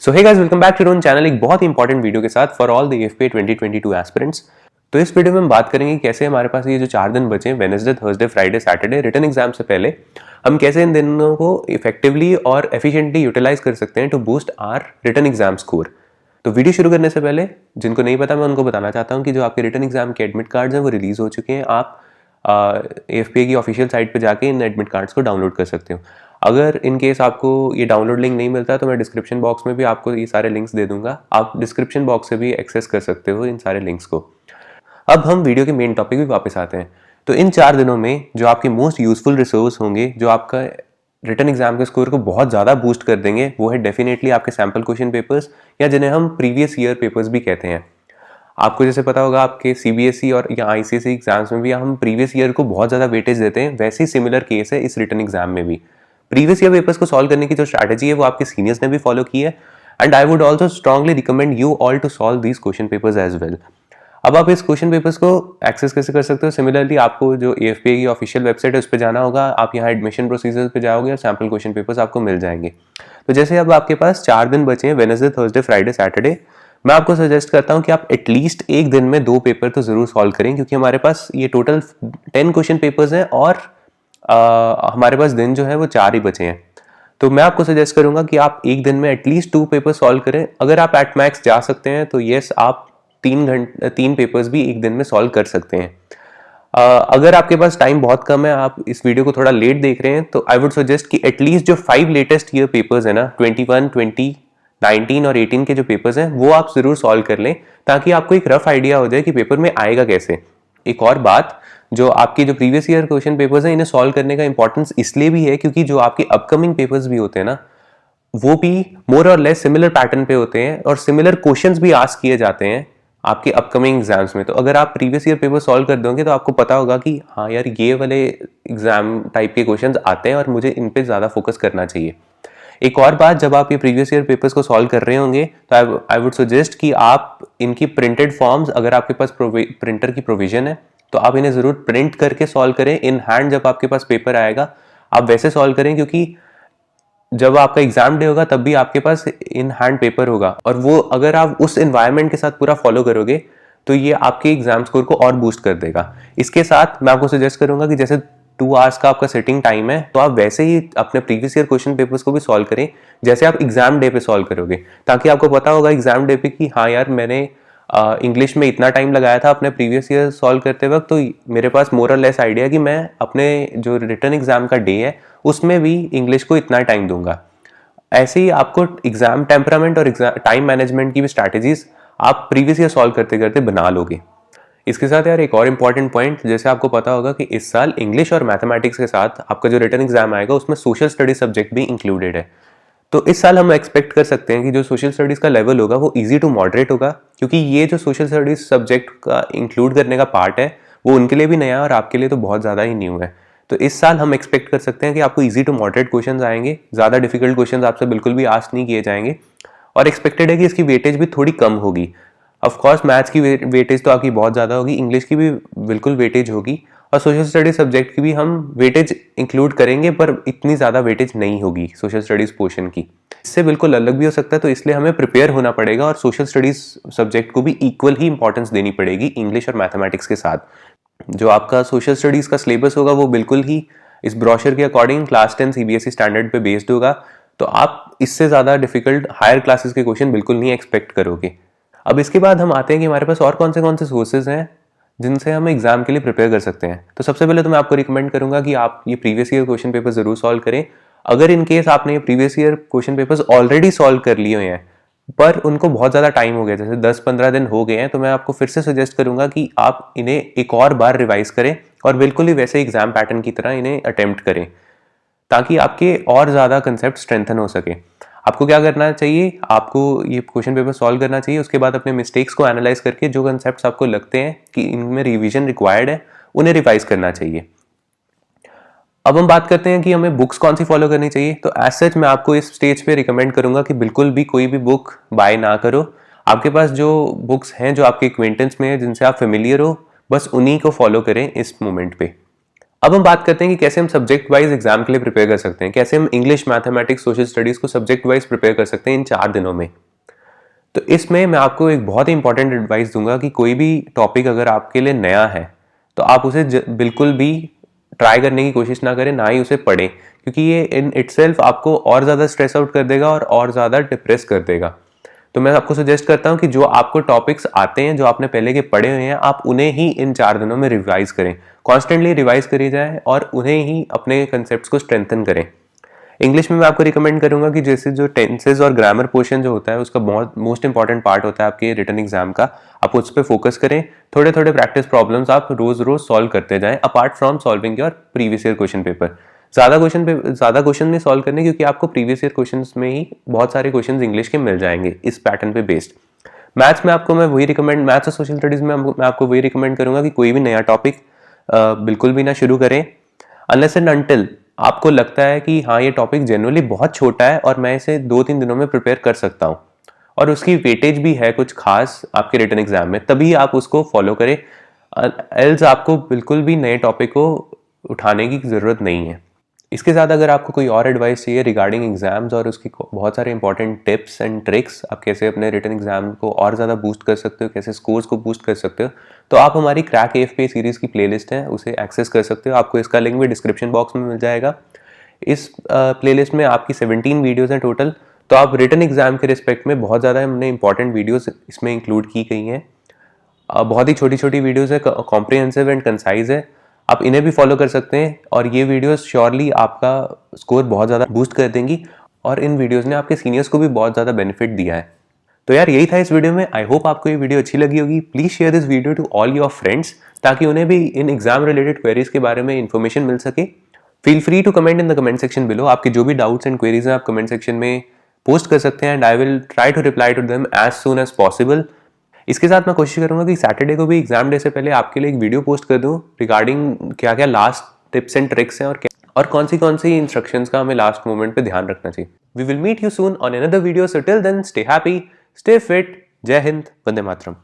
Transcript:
So hey guys, welcome back to Ron channel एक बहुत ही इंपॉर्टेंट वीडियो के साथ for all the FPA 2022 aspirants. तो इस वीडियो में हम बात करेंगे कैसे हमारे पास ये जो 4 दिन बचे हैं, Wednesday, Thursday, Friday, Saturday, written exam से पहले हम कैसे इन दिनों को इफेक्टिवली और एफिशिएंटली यूटिलाइज कर सकते हैं to boost our written exam score. तो वीडियो शुरू करने से पहले जिनको नहीं पता, मैं उनको बताना चाहता हूँ कि जो आपके रिटन एग्जाम के एडमिट कार्ड्स हैं वो रिलीज हो चुके हैं। आप एफपीए की ऑफिशियल साइट पे जाके इन एडमिट कार्ड्स को डाउनलोड कर सकते हो। अगर इन केस आपको ये डाउनलोड लिंक नहीं मिलता तो मैं डिस्क्रिप्शन बॉक्स में भी आपको ये सारे लिंक्स दे दूंगा, आप डिस्क्रिप्शन बॉक्स से भी एक्सेस कर सकते हो इन सारे लिंक्स को। अब हम वीडियो के मेन टॉपिक भी वापस आते हैं। तो इन 4 दिनों में जो आपके मोस्ट यूजफुल रिसोर्स होंगे, जो आपका रिटन एग्जाम के स्कोर को बहुत ज़्यादा बूस्ट कर देंगे, वो है डेफिनेटली आपके सैम्पल क्वेश्चन पेपर्स, या जिन्हें हम प्रीवियस ईयर पेपर्स भी कहते हैं। आपको जैसे पता होगा आपके सीबीएसई और या आईसीएसई एग्जाम्स में भी हम प्रीवियस ईयर को बहुत ज़्यादा वेटेज देते हैं, वैसे ही सिमिलर केस है इस रिटन एग्जाम में भी। प्रीवियस ईयर पेपर्स को सॉल्व करने की जो स्ट्रैटेजी है वो आपके सीनियर्स ने भी फॉलो की है, and I would also strongly recommend you all to solve these question papers as well. अब आप इस क्वेश्चन पेपर्स को एक्सेस कैसे कर सकते हो? सिमिलरली आपको जो एएफपीए की ऑफिशियल वेबसाइट है उस पर जाना होगा, आप यहाँ एडमिशन प्रोसीजर पे जाओगे और सैम्पल क्वेश्चन पेपर्स आपको मिल जाएंगे। तो जैसे अब आपके पास 4 दिन बचे हैं, वेडनेसडे, थर्सडे, फ्राइडे, सैटरडे, मैं आपको सजेस्ट करता हूँ कि आप एटलीस्ट एक दिन में 2 पेपर तो जरूर सॉल्व करें, क्योंकि हमारे पास ये टोटल 10 क्वेश्चन पेपर्स हैं और हमारे पास दिन जो है वो 4 ही बचे हैं। तो मैं आपको सजेस्ट करूंगा कि आप एक दिन में एटलीस्ट 2 पेपर सॉल्व करें। अगर आप एट मैक्स जा सकते हैं तो येस, आप 3 पेपर्स भी एक दिन में सॉल्व कर सकते हैं। अगर आपके पास टाइम बहुत कम है, आप इस वीडियो को थोड़ा लेट देख रहे हैं, तो आई वुड सजेस्ट कि एटलीस्ट जो 5 लेटेस्ट ईयर पेपर्स है ना, 21, 20, 19 और 18 के जो पेपर्स हैं वो आप जरूर सॉल्व कर लें, ताकि आपको एक रफ आइडिया हो जाए कि पेपर में आएगा कैसे। एक और बात, जो आपके जो प्रीवियस ईयर क्वेश्चन पेपर्स हैं, इन्हें सॉल्व करने का इंपॉर्टेंस इसलिए भी है क्योंकि जो आपके अपकमिंग पेपर्स भी होते हैं ना, वो भी मोर और लेस सिमिलर पैटर्न पे होते हैं और सिमिलर क्वेश्चंस भी आस्क किए जाते हैं आपके अपकमिंग एग्जाम्स में। तो अगर आप प्रीवियस ईयर पेपर सॉल्व कर दोगे तो आपको पता होगा कि हाँ यार, ये वाले एग्जाम टाइप के क्वेश्चंस आते हैं और मुझे इन पे ज़्यादा फोकस करना चाहिए। एक और बात, जब आप ये प्रीवियस ईयर पेपर्स को सॉल्व कर रहे होंगे तो आई वुड सजेस्ट कि आप इनकी प्रिंटेड फॉर्म्स, अगर आपके पास प्रिंटर की प्रोविजन है तो आप इन्हें जरूर प्रिंट करके सॉल्व करें इन हैंड। जब आपके पास पेपर आएगा आप वैसे सॉल्व करें, क्योंकि जब आपका एग्जाम डे होगा तब भी आपके पास इन हैंड पेपर होगा, और वो अगर आप उस एनवायरनमेंट के साथ पूरा फॉलो करोगे तो ये आपके एग्जाम स्कोर को और बूस्ट कर देगा। इसके साथ मैं आपको सजेस्ट करूंगा कि जैसे 2 आवर्स का आपका सिटिंग टाइम है, तो आप वैसे ही अपने प्रीवियस ईयर क्वेश्चन पेपर्स को भी सॉल्व करें जैसे आप एग्जाम डे पे सॉल्व करोगे, ताकि आपको पता होगा एग्जाम डे पे कि हाँ यार, मैंने इंग्लिश में इतना टाइम लगाया था अपने प्रीवियस ईयर सॉल्व करते वक्त, तो मेरे पास मोर और लेस आइडिया कि मैं अपने जो रिटर्न एग्जाम का डे है उसमें भी इंग्लिश को इतना टाइम दूंगा। ऐसे ही आपको एग्जाम टेम्परामेंट और टाइम मैनेजमेंट की भी स्ट्रैटेजीज आप प्रीवियस ईयर सॉल्व करते करते बना लोगे। इसके साथ यार एक और इम्पॉर्टेंट पॉइंट, जैसे आपको पता होगा कि इस साल इंग्लिश और मैथमेटिक्स के साथ आपका जो रिटर्न एग्जाम आएगा उसमें सोशल स्टडीज सब्जेक्ट भी इंक्लूडेड है। तो इस साल हम एक्सपेक्ट कर सकते हैं कि जो सोशल स्टडीज का लेवल होगा वो इजी टू मॉडरेट होगा, क्योंकि ये जो सोशल स्टडीज सब्जेक्ट का इंक्लूड करने का पार्ट है वो उनके लिए भी नया और आपके लिए तो बहुत ज़्यादा ही न्यू है। तो इस साल हम एक्सपेक्ट कर सकते हैं कि आपको इजी टू मॉडरेट क्वेश्चंस आएंगे, ज़्यादा डिफिकल्ट क्वेश्चंस आपसे बिल्कुल भी आस्क नहीं किए जाएंगे, और एक्सपेक्टेड है कि इसकी वेटेज भी थोड़ी कम होगी। ऑफकोर्स मैथ्स की वेटेज तो आपकी बहुत ज़्यादा होगी, इंग्लिश की भी बिल्कुल वेटेज होगी, और सोशल स्टडीज सब्जेक्ट की भी हम वेटेज इंक्लूड करेंगे, पर इतनी ज़्यादा वेटेज नहीं होगी सोशल स्टडीज पोर्शन की। इससे बिल्कुल अलग भी हो सकता है, तो इसलिए हमें प्रिपेयर होना पड़ेगा और सोशल स्टडीज सब्जेक्ट को भी इक्वल ही इंपॉर्टेंस देनी पड़ेगी इंग्लिश और मैथमेटिक्स के साथ। जो आपका सोशल स्टडीज का सिलेबस होगा वो बिल्कुल ही इस ब्रोशर के अकॉर्डिंग क्लास 10 सीबीएसई स्टैंडर्ड पे बेस्ड होगा, तो आप इससे ज़्यादा डिफिकल्ट हायर क्लासेस के क्वेश्चन बिल्कुल नहीं एक्सपेक्ट करोगे। अब इसके बाद हम आते हैं कि हमारे पास और कौन से सोर्सेज हैं जिनसे हम एग्जाम के लिए प्रिपेयर कर सकते हैं। तो सबसे पहले तो मैं आपको रिकमेंड करूंगा कि आप ये प्रीवियस ईयर क्वेश्चन पेपर जरूर सॉल्व करें। अगर इन केस आपने ये previous year question papers already solve कर लिए हुए हैं पर उनको बहुत ज़्यादा टाइम हो गया, जैसे 10-15 दिन हो गए हैं, तो मैं आपको फिर से सजेस्ट करूंगा कि आप इन्हें एक और बार रिवाइज करें और बिल्कुल ही वैसे एग्जाम पैटर्न की तरह इन्हें अटेम्प्ट करें, ताकि आपके और ज़्यादा कंसेप्ट स्ट्रेंथन हो सके। आपको क्या करना चाहिए, आपको ये क्वेश्चन पेपर सॉल्व करना चाहिए, उसके बाद अपने मिस्टेक्स को एनालाइज करके जो कंसेप्ट्स आपको लगते हैं कि इनमें रिवीजन रिक्वायर्ड है उन्हें रिवाइज करना चाहिए। अब हम बात करते हैं कि हमें बुक्स कौन सी फॉलो करनी चाहिए। तो एज सच मैं आपको इस स्टेज पे रिकमेंड करूंगा कि बिल्कुल भी कोई भी बुक बाय ना करो। आपके पास जो बुक्स हैं जो आपके एक्वेंटेंस में है, जिनसे आप फेमिलियर हो, बस उन्हीं को फॉलो करें इस मोमेंट पे। अब हम बात करते हैं कि कैसे हम सब्जेक्ट वाइज एग्जाम के लिए प्रिपेयर कर सकते हैं, कैसे हम इंग्लिश, मैथमेटिक्स, सोशल स्टडीज को सब्जेक्ट वाइज प्रिपेयर कर सकते हैं इन 4 दिनों में। तो इसमें मैं आपको एक बहुत ही इंपॉर्टेंट एडवाइस दूंगा कि कोई भी टॉपिक अगर आपके लिए नया है तो आप उसे बिल्कुल भी ट्राई करने की कोशिश ना करें, ना ही उसे पढ़ें, क्योंकि ये इन इटसेल्फ आपको और ज़्यादा स्ट्रेस आउट कर देगा और ज़्यादा डिप्रेस कर देगा। तो मैं आपको सजेस्ट करता हूं कि जो आपको टॉपिक्स आते हैं, जो आपने पहले के पढ़े हुए हैं, आप उन्हें ही इन 4 दिनों में रिवाइज करें, कॉन्स्टेंटली रिवाइज करी जाए और उन्हें ही अपने कंसेप्ट को स्ट्रेंथन करें। इंग्लिश में मैं आपको रिकमेंड करूंगा कि जैसे जो टेंसेज और ग्रामर पोर्शन जो होता है उसका बहुत मोस्ट इंपॉर्टेंट पार्ट होता है आपके रिटन एग्जाम का, आप उस पर फोकस करें। थोड़े थोड़े प्रैक्टिस प्रॉब्लम्स आप रोज रोज सॉल्व करते जाएं, apart from solving your previous year question paper. ज़्यादा क्वेश्चन नहीं सॉल्व करने, क्योंकि आपको प्रीवियस ईयर क्वेश्चन में ही बहुत सारे क्वेश्चन इंग्लिश के मिल जाएंगे इस पैटर्न पे बेस्ड। मैथ्स में आपको मैं वही रिकमेंड, मैथ्स और सोशल स्टडीज में मैं आपको वही रिकमेंड करूंगा कि कोई भी नया टॉपिक बिल्कुल भी ना शुरू करें अनलेस एंड अनटिल आपको लगता है कि हाँ ये टॉपिक जनरली बहुत छोटा है और मैं इसे 2-3 दिनों में प्रिपेयर कर सकता हूँ और उसकी वेटेज भी है कुछ खास आपके रिटन एग्जाम में, तभी आप उसको फॉलो करें। एल्स आपको बिल्कुल भी नए टॉपिक को उठाने की ज़रूरत नहीं है। इसके साथ अगर आपको कोई और एडवाइस चाहिए रिगार्डिंग एग्जाम्स और उसकी बहुत सारे इंपॉर्टेंट टिप्स एंड ट्रिक्स, आप कैसे अपने रिटन एग्जाम को और ज़्यादा बूस्ट कर सकते हो, कैसे स्कोर्स को बूस्ट कर सकते हो, तो आप हमारी क्रैक AFPA सीरीज़ की प्लेलिस्ट है उसे एक्सेस कर सकते हो। आपको इसका लिंक भी डिस्क्रिप्शन बॉक्स में मिल जाएगा। इस प्लेलिस्ट में आपकी 17 वीडियोज़ हैं टोटल। तो आप रिटन एग्जाम के रिस्पेक्ट में बहुत ज़्यादा हमने इंपॉर्टेंट वीडियोज़ इसमें इंक्लूड की गई हैं। बहुत ही छोटी छोटी वीडियोज़ है, कॉम्प्रिहेंसिव एंड कंसाइज है, आप इन्हें भी फॉलो कर सकते हैं और ये वीडियोस श्योरली आपका स्कोर बहुत ज़्यादा बूस्ट कर देंगी और इन वीडियोस ने आपके सीनियर्स को भी बहुत ज़्यादा बेनिफिट दिया है। तो यार यही था इस वीडियो में। आई होप आपको ये वीडियो अच्छी लगी होगी। Please share this video to all your friends ताकि उन्हें भी इन एग्जाम रिलेटेड क्वेरीज के बारे में इन्फॉर्मेशन मिल सके। Feel free to comment in the comment section below. आपके जो भी डाउट्स एंड क्वेरीज हैं आप कमेंट सेक्शन में पोस्ट कर सकते हैं and I will try to reply to them as soon as possible. इसके साथ मैं कोशिश करूंगा कि सैटरडे को भी एग्जाम डे से पहले आपके लिए एक वीडियो पोस्ट कर दूं रिगार्डिंग क्या क्या लास्ट टिप्स एंड ट्रिक्स हैं और कौन सी इंस्ट्रक्शंस का हमें लास्ट मोमेंट पे ध्यान रखना चाहिए। We will meet you soon on another video, so till then stay happy, stay fit. जय हिंद, वंदे मातरम।